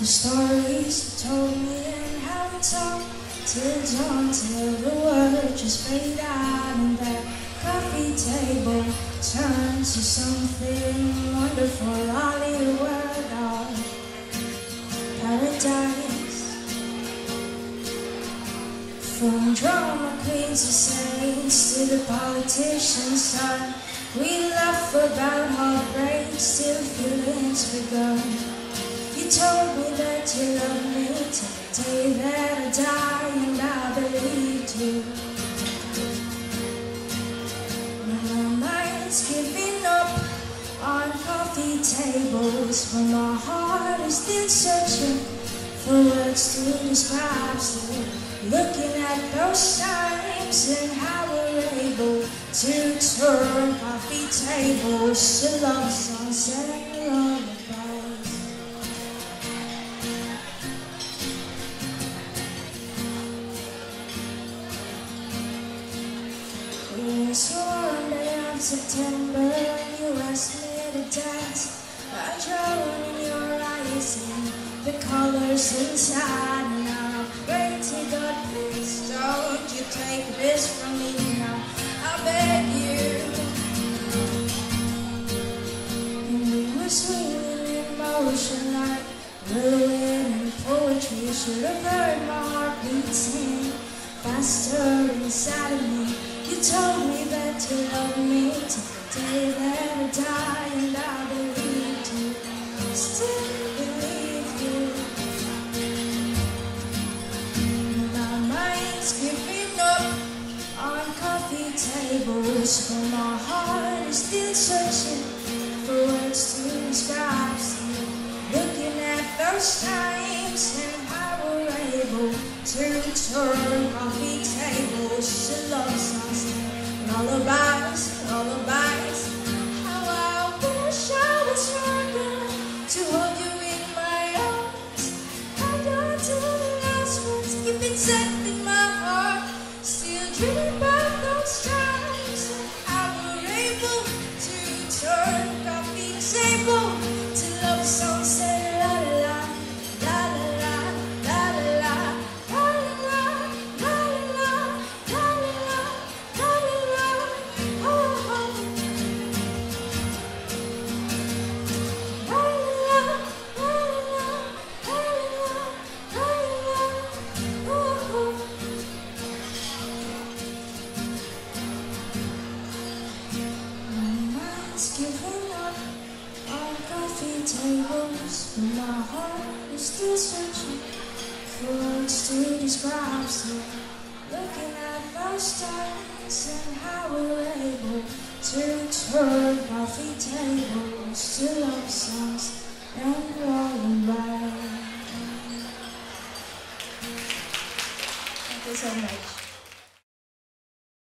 stories you told me and how we talked till dawn, till the world just fade out and that coffee table turned to something wonderful. All in the world of paradise. From drama queens to saints to the politicians, son, we laugh about heartbreaks till feelings begun. You told me that you loved me till the day that I die, and I believed you. Now my mind's giving up on coffee tables, but my heart is still searching for words to describe. Still looking at those times and how we're able to turn coffee tables to love songs and lullabies. It was one day of September when you asked me to dance. I drowned in your eyes and the colors inside. And I'm praying to God, please don't you take this from me now, I beg you. And we were swinging in motion like whirlwind and poetry. Should have heard my heart beating faster inside of me. You told me that you loved me till the day that I die, and I believed you, still believe you. My mind's giving up on coffee tables, but my heart is still searching for words to describe. Still looking at those times and how we're able to turn coffee tables to love songs and lullabies, lullabies. How I wish I was stronger to hold you in my arms. Held on to the last words, keep it set in my heart. Still dreaming about those times and how we're able to turn coffee table to love songs and la la la la la la la. Giving up on coffee tables, but my heart is still searching for words to describe. Still looking at those times and how we're able to turn coffee tables to love songs and lullabies. Thank you so much.